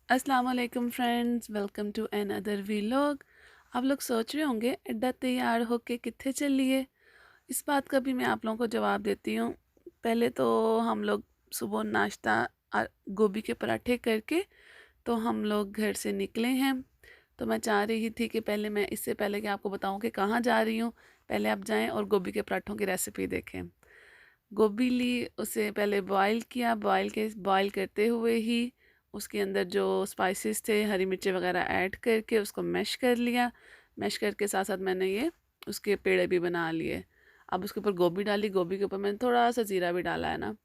अस्सलाम वालेकुम friends, welcome to another vlog. आप लोग सोच रहे होंगे एड्डा तैयार होके कित्थे चलिए। इस बात का भी मैं आप लोगों को जवाब देती हूँ। पहले तो हम लोग सुबह नाश्ता गोभी के पराठे करके तो हम लोग घर से निकले हैं। तो मैं चाह रही थी कि पहले मैं इससे पहले कि आपको बताऊं कि कहाँ जा रही हूँ, पहले आप जाएं और गोभी के पराठों की रेसिपी देखें। गोभी ली, उसे पहले बॉईल किया, बॉईल करते हुए ही उसके अंदर जो स्पाइसेस थे, हरी मिर्ची वगैरह ऐड करके उसको मैश कर लिया। मैश करके साथ साथ मैंने ये उसके पेड़े भी बना लिए। अब उसके ऊपर गोभी डाली, गोभी के ऊपर मैंने थोड़ा सा ज़ीरा भी डाला है ना।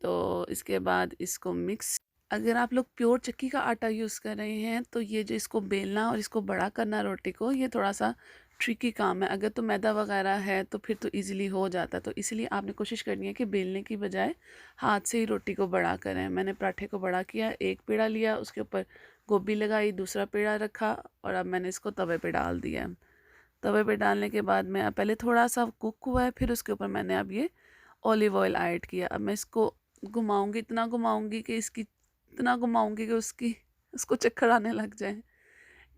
तो इसके बाद इसको मिक्स, अगर आप लोग प्योर चक्की का आटा यूज़ कर रहे हैं तो ये जो इसको बेलना और इसको बड़ा करना रोटी को, ये थोड़ा सा ट्रिकी काम है। अगर तो मैदा वगैरह है तो फिर तो इजीली हो जाता है। तो इसलिए आपने कोशिश करनी है कि बेलने की बजाय हाथ से ही रोटी को बड़ा करें। मैंने पराठे को बड़ा किया, एक पेड़ा लिया, उसके ऊपर गोभी लगाई, दूसरा पेड़ा रखा और अब मैंने इसको तवे पे डाल दिया है। तवे पे डालने के बाद मैं पहले थोड़ा सा कुक हुआ है, फिर उसके ऊपर मैंने अब ये ऑलिव ऑयल ऐड किया। अब मैं इसको घुमाऊंगी, इतना घुमाऊंगी कि इसकी, इतना घुमाऊंगी कि उसको चक्कर आने लग जाए।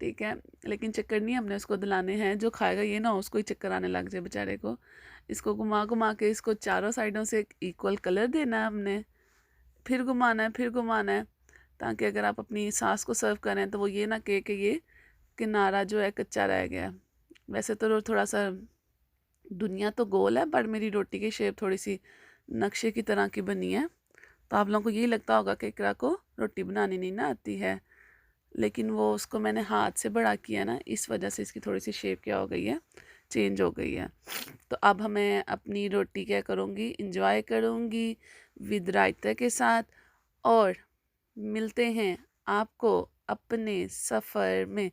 ठीक है, लेकिन चक्कर नहीं हमने उसको दिलाने हैं, जो खाएगा ये ना उसको ही चक्कर आने लग जाए बेचारे को। इसको घुमा घुमा के इसको चारों साइडों से एक इक्वल कलर देना है हमने, फिर घुमाना है, फिर घुमाना है, ताकि अगर आप अपनी सास को सर्व करें तो वो ये ना कहे कि ये किनारा जो है कच्चा रह गया। वैसे तो थोड़ा सा दुनिया तो गोल है, पर मेरी रोटी की शेप थोड़ी सी नक्शे की तरह की बनी है। तो आप लोगों को यही लगता होगा कि इकरा को रोटी बनानी नहीं ना आती है, लेकिन वो उसको मैंने हाथ से बड़ा किया ना, इस वजह से इसकी थोड़ी सी शेप क्या हो गई है, चेंज हो गई है। तो अब हमें अपनी रोटी क्या करूँगी, इंजॉय करूँगी विद रायता के साथ। और मिलते हैं आपको अपने सफ़र में।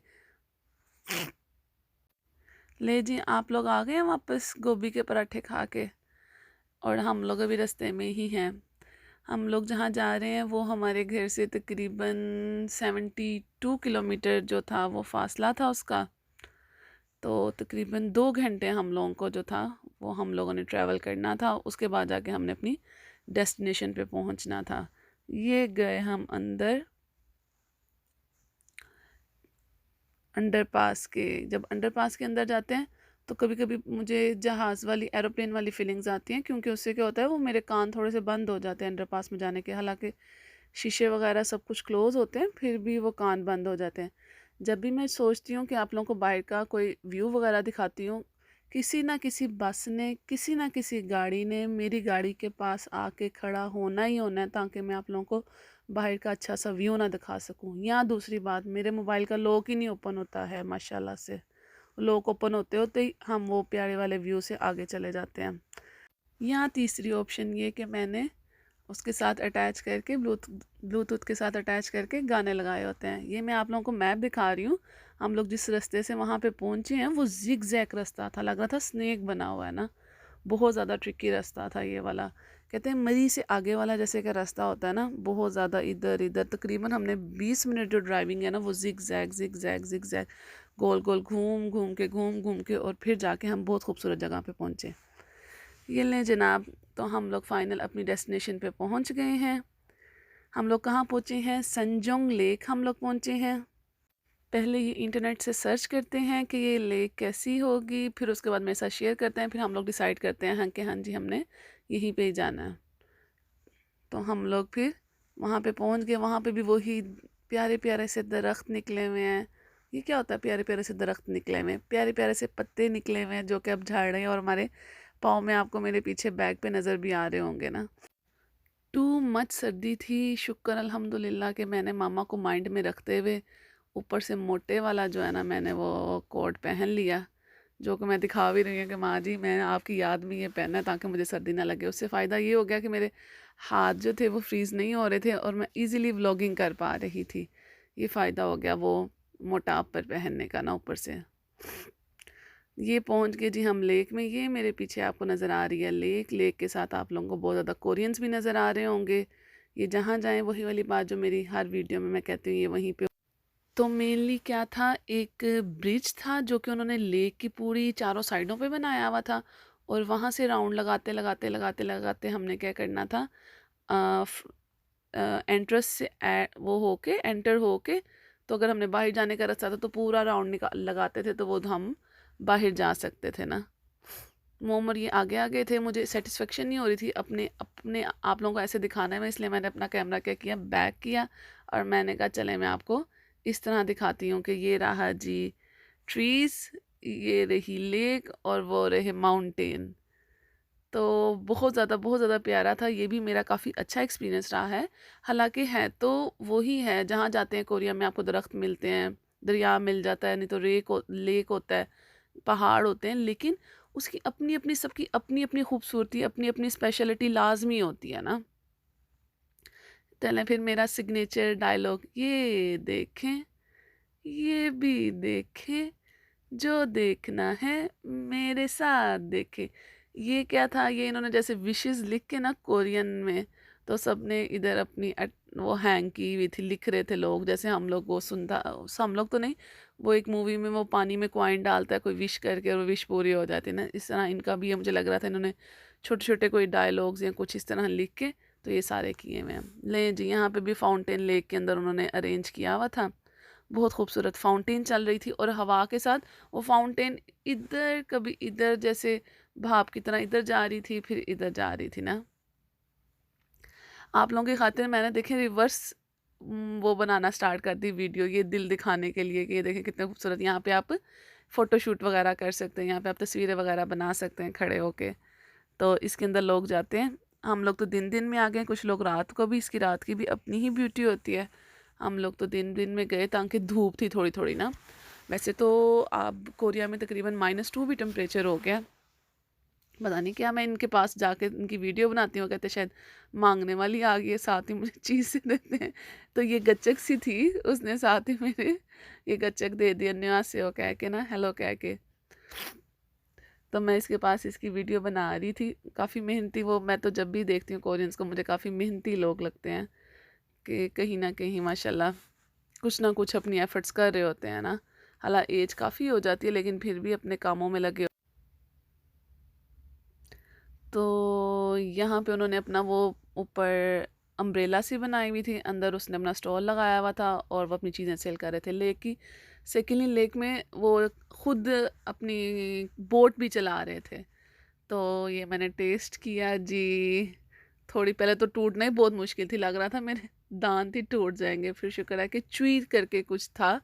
ले जी, आप लोग आ गए हैं वापस गोभी के पराठे खा के, और हम लोग अभी रास्ते में ही हैं। हम लोग जहाँ जा रहे हैं वो हमारे घर से तकरीबन 72 किलोमीटर जो था वो फासला था उसका। तो तकरीबन 2 घंटे हम लोगों को जो था वो हम लोगों ने ट्रैवल करना था। उसके बाद जाके हमने अपनी डेस्टिनेशन पे पहुंचना था। ये गए हम अंदर अंडरपास के। जब अंडरपास के अंदर जाते हैं तो कभी कभी मुझे जहाज़ वाली, एरोप्लेन वाली फीलिंग्स आती हैं, क्योंकि उससे क्या होता है, वो मेरे कान थोड़े से बंद हो जाते हैं अंडरपास में जाने के। हालांकि शीशे वगैरह सब कुछ क्लोज होते हैं, फिर भी वो कान बंद हो जाते हैं। जब भी मैं सोचती हूँ कि आप लोगों को बाहर का कोई व्यू वगैरह दिखाती हूँ, किसी ना किसी बस ने, किसी ना किसी गाड़ी ने मेरी गाड़ी के पास आके खड़ा होना ही होना है, ताकि मैं आप लोगों को बाहर का अच्छा सा व्यू ना दिखा सकूँ। या दूसरी बात, मेरे मोबाइल का लॉक ही नहीं ओपन होता है माशाल्लाह से। लॉक ओपन होते होते ही हम वो प्यारे वाले व्यू से आगे चले जाते हैं। यहाँ तीसरी ऑप्शन ये कि मैंने उसके साथ अटैच करके ब्लूटूथ के साथ अटैच करके गाने लगाए होते हैं। ये मैं आप लोगों को मैप दिखा रही हूँ। हम लोग जिस रास्ते से वहाँ पे पहुँचे हैं वो जिग जैक रास्ता था, लग रहा था स्नेक बना हुआ है ना। बहुत ज़्यादा ट्रिकी रास्ता था ये वाला। कहते हैं मरी से आगे वाला जैसे का रास्ता होता है ना, बहुत ज़्यादा इधर इधर। तकरीबन हमने 20 मिनट जो ड्राइविंग है ना, वो जिग जैग गोल गोल घूम घूम के और फिर जाके हम बहुत खूबसूरत जगह पे पहुँचे। ये लें जनाब, तो हम लोग फाइनल अपनी डेस्टिनेशन पे पहुंच गए हैं। हम लोग कहाँ पहुँचे हैं, संजोंग लेक हम लोग पहुँचे हैं। पहले ये इंटरनेट से सर्च करते हैं कि ये लेक कैसी होगी, फिर उसके बाद मेरे साथ शेयर करते हैं, फिर हम लोग डिसाइड करते हैं हाँ कि हाँ जी हमने यहीं पे ही जाना है। तो हम लोग फिर वहाँ पे पहुँच गए। वहाँ पे भी वही प्यारे प्यारे से दरख्त निकले हुए हैं। ये क्या होता है प्यारे प्यारे से दरख्त निकले हुए हैं, प्यारे प्यारे से पत्ते निकले हुए हैं जो कि अब झाड़ रहे हैं, और हमारे पाँव में, आपको मेरे पीछे बैग पे नज़र भी आ रहे होंगे ना। टू मच सर्दी थी। शुक्र अल्हम्दुलिल्लाह कि मैंने मामा को माइंड में रखते हुए ऊपर से मोटे वाला जो है ना, मैंने वो कोट पहन लिया, जो कि मैं दिखा भी रही हूँ कि माँ जी मैं आपकी याद में ये पहना है ताकि मुझे सर्दी ना लगे। उससे फ़ायदा ये हो गया कि मेरे हाथ जो थे वो फ्रीज़ नहीं हो रहे थे और मैं इजीली व्लॉगिंग कर पा रही थी। ये फ़ायदा हो गया वो मोटा अपर पहनने का ना ऊपर से। ये पहुंच गए जी हम लेक में। ये मेरे पीछे आपको नज़र आ रही है लेक। लेक के साथ आप लोगों को बहुत ज़्यादा कोरियंस भी नज़र आ रहे होंगे। ये जहाँ जाएं वही वाली बात जो मेरी हर वीडियो में मैं कहती हूँ, ये वहीं पे। तो मेनली क्या था, एक ब्रिज था जो कि उन्होंने लेक की पूरी चारों साइडों पे बनाया हुआ था, और वहाँ से राउंड लगाते लगाते लगाते लगाते हमने क्या करना था, एंट्रेंस से वो होके एंटर होके, तो अगर हमने बाहर जाने का रास्ता था तो पूरा राउंड निकाल लगाते थे, तो वो हम बाहर जा सकते थे ना। मोमर ये आगे आगे थे, मुझे सेटिस्फेक्शन नहीं हो रही थी अपने अपने आप लोगों को ऐसे दिखाने में, इसलिए मैंने अपना कैमरा क्या किया, बैक किया, और मैंने कहा चले मैं आपको इस तरह दिखाती हूँ कि ये रहा जी ट्रीज़, ये रही लेक, और वो रहे माउंटेन। तो बहुत ज़्यादा प्यारा था, ये भी मेरा काफ़ी अच्छा एक्सपीरियंस रहा है। हालाँकि है तो वही है, जहाँ जाते हैं कोरिया में आपको दरख्त मिलते हैं, दरिया मिल जाता है, नहीं तो लेक होता है, पहाड़ होते हैं, लेकिन उसकी अपनी-अपनी, सबकी अपनी-अपनी खूबसूरती, अपनी-अपनी स्पेशलिटी लाज़मी होती है ना। चलें फिर मेरा सिग्नेचर डायलॉग, ये देखें, ये भी देखें, जो देखना है मेरे साथ देखे। ये क्या था, ये इन्होंने जैसे विशेस लिख के ना कोरियन में, तो सबने इधर अपनी वो हैंग की हुई थी, लिख रहे थे लोग, जैसे हम लोग वो सुनता, हम लोग तो नहीं, वो एक मूवी में वो पानी में कॉइन डालता है कोई विश करके और वो विश पूरी हो जाती है ना, इस तरह इनका भी है, मुझे लग रहा था इन्होंने छोटे छोटे कोई डायलॉग्स या कुछ इस तरह लिख के तो ये सारे किए हुए हैं। ले जी, यहाँ पे भी फाउंटेन लेक के अंदर उन्होंने अरेंज किया हुआ था, बहुत खूबसूरत फाउंटेन चल रही थी, और हवा के साथ वो फाउंटेन इधर कभी इधर, जैसे भाप की तरह इधर जा रही थी फिर इधर जा रही थी ना। आप लोगों की खातिर मैंने देखे रिवर्स वो बनाना स्टार्ट कर दी वीडियो, ये दिल दिखाने के लिए कि ये देखें कितने खूबसूरत, यहाँ पे आप फ़ोटो शूट वगैरह कर सकते हैं, यहाँ पे आप तस्वीरें वगैरह बना सकते हैं खड़े होके। तो इसके अंदर लोग जाते हैं, हम लोग तो दिन दिन में आ गए, कुछ लोग रात को भी, इसकी रात की भी अपनी ही ब्यूटी होती है। हम लोग तो दिन दिन में गए ताकि धूप थी थोड़ी थोड़ी ना। वैसे तो अब कोरिया में तकरीबन -2 भी टेम्परेचर हो गया, पता नहीं क्या, मैं इनके पास जाके इनकी वीडियो बनाती हूँ, कहते शायद मांगने वाली आ गई है, साथ ही मुझे चीज़ से देते हैं। तो ये गच्चक सी थी, उसने साथ ही मेरे ये गच्चक दे दिया, न्यासेओ कह के ना, हेलो कह के। तो मैं इसके पास इसकी वीडियो बना रही थी, काफ़ी मेहनती वो, मैं तो जब भी देखती हूँ कोरियंस को मुझे काफ़ी मेहनती लोग लगते हैं, कि कहीं ना कहीं माशाल्लाह कुछ ना कुछ अपनी एफर्ट्स कर रहे होते हैं ना। हालांकि एज काफ़ी हो जाती है लेकिन फिर भी अपने कामों में लगे। तो यहाँ पे उन्होंने अपना वो ऊपर अम्ब्रेला सी बनाई हुई थी, अंदर उसने अपना स्टॉल लगाया हुआ था और वो अपनी चीज़ें सेल कर रहे थे। लेक की सेकेंडली लेक में वो खुद अपनी बोट भी चला रहे थे। तो ये मैंने टेस्ट किया जी, थोड़ी पहले तो टूटना ही बहुत मुश्किल थी, लग रहा था मेरे दांत ही टूट जाएंगे, फिर शुक्र है कि च्वी करके कुछ था,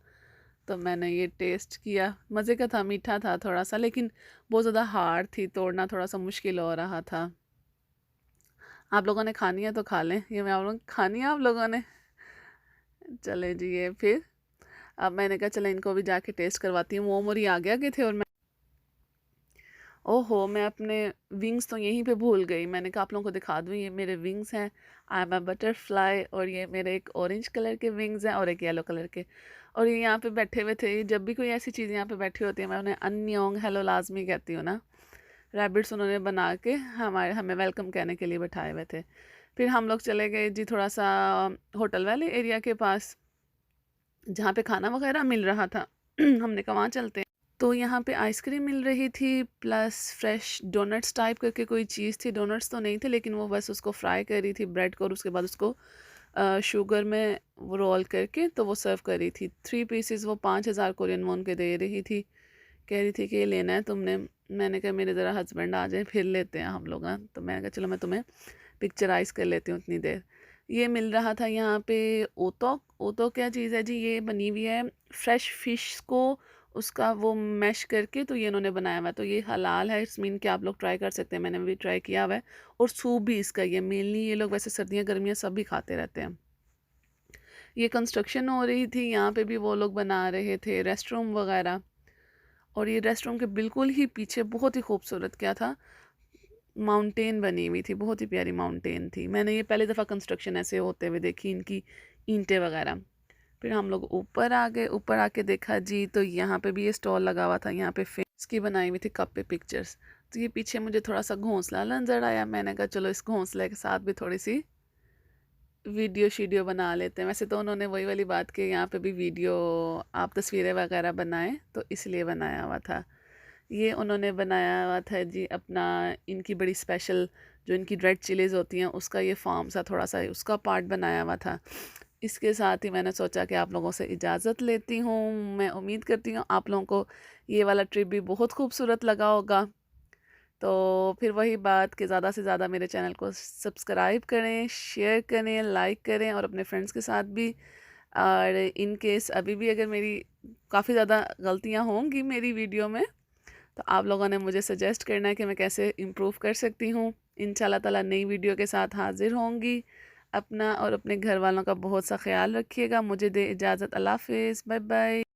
तो मैंने ये टेस्ट किया, मज़े का था, मीठा था थोड़ा सा, लेकिन बहुत ज़्यादा हार्ड थी, तोड़ना थोड़ा सा मुश्किल हो रहा था। आप लोगों ने खानी है तो खा लें, ये मैं आप लोगों खानी है आप लोगों ने। चले जी, ये फिर अब मैंने कहा चले इनको भी जाके टेस्ट करवाती हूँ। वो मोरी आ गया थे, और मैं, ओहो, मैं अपने विंग्स तो यहीं पे भूल गई। मैंने कहा आप लोगों को दिखा दूँ, ये मेरे विंग्स हैं, आई एम अ बटरफ्लाई, और ये मेरे एक ऑरेंज कलर के विंग्स हैं और एक येलो कलर के। और ये यहाँ पे बैठे हुए थे, जब भी कोई ऐसी चीज़ यहाँ पे बैठी होती है मैं उन्हें अन्योंग हेलो लाजमी कहती हूँ ना। रैबिट्स उन्होंने बना के हमें वेलकम कहने के लिए बैठाए हुए थे। फिर हम लोग चले गए जी थोड़ा सा होटल वाले एरिया के पास, जहाँ पे खाना वगैरह मिल रहा था। हमने कहा वहाँ चलते हैं। तो यहाँ पे आइसक्रीम मिल रही थी प्लस फ्रेश डोनट्स टाइप करके कोई चीज़ थी, डोनट्स तो नहीं थे लेकिन वो बस उसको फ्राई कर रही थी ब्रेड को, और उसके बाद उसको शुगर में वो रोल करके तो वो सर्व कर रही थी। 3 पीसेस वो 5,000 कोरियन वॉन के दे रही थी, कह रही थी कि ये लेना है तुमने। मैंने कहा मेरे ज़रा हस्बैंड आ जाए फिर लेते हैं हम लोग, हाँ। तो मैंने कहा चलो मैं तुम्हें पिक्चराइज कर लेती हूँ उतनी देर। ये मिल रहा था यहाँ पे ओतोक। ओतोक क्या चीज़ है जी, ये बनी हुई है फ्रेश फिश को, उसका वो मैश करके तो ये इन्होंने बनाया हुआ है। तो ये हलाल है, इट्स मीन कि आप लोग ट्राई कर सकते हैं, मैंने भी ट्राई किया हुआ है। और सूप भी इसका, ये मेनली ये लोग वैसे सर्दियाँ गर्मियाँ सब भी खाते रहते हैं। ये कंस्ट्रक्शन हो रही थी, यहाँ पे भी वो लोग बना रहे थे रेस्ट रूम वगैरह। और ये रेस्ट रूम के बिल्कुल ही पीछे बहुत ही खूबसूरत क्या था, माउंटेन बनी हुई थी, बहुत ही प्यारी माउंटेन थी। मैंने ये पहली दफ़ा कंस्ट्रक्शन ऐसे होते हुए देखी, इनकी ईंटें वगैरह। फिर हम लोग ऊपर आ गए, ऊपर आके देखा जी तो यहाँ पे भी ये स्टॉल लगा हुआ था, यहाँ पे फेस की बनाई हुई थी कप पे पिक्चर्स। तो ये पीछे मुझे थोड़ा सा घोंसला नजर आया, मैंने कहा चलो इस घोंसले के साथ भी थोड़ी सी वीडियो शीडियो बना लेते हैं। वैसे तो उन्होंने वही वाली बात की, यहाँ पे भी वीडियो आप तस्वीरें वगैरह बनाएं, तो इसलिए बनाया हुआ था। ये उन्होंने बनाया हुआ था जी अपना, इनकी बड़ी स्पेशल जो इनकी रेड चिलीज़ होती हैं उसका ये फार्म सा थोड़ा सा उसका पार्ट बनाया हुआ था। इसके साथ ही मैंने सोचा कि आप लोगों से इजाज़त लेती हूँ। मैं उम्मीद करती हूँ आप लोगों को ये वाला ट्रिप भी बहुत खूबसूरत लगा होगा। तो फिर वही बात कि ज़्यादा से ज़्यादा मेरे चैनल को सब्सक्राइब करें, शेयर करें, लाइक करें और अपने फ्रेंड्स के साथ भी। और इन केस अभी भी अगर मेरी काफ़ी ज़्यादा गलतियाँ होंगी मेरी वीडियो में, तो आप लोगों ने मुझे सजेस्ट करना है कि मैं कैसे इम्प्रूव कर सकती हूँ। इंशाल्लाह ताला नई वीडियो के साथ हाज़िर होंगी। अपना और अपने घर वालों का बहुत सा ख्याल रखिएगा। मुझे दे इजाज़त। अल्लाह हाफ़िज़। Bye bye.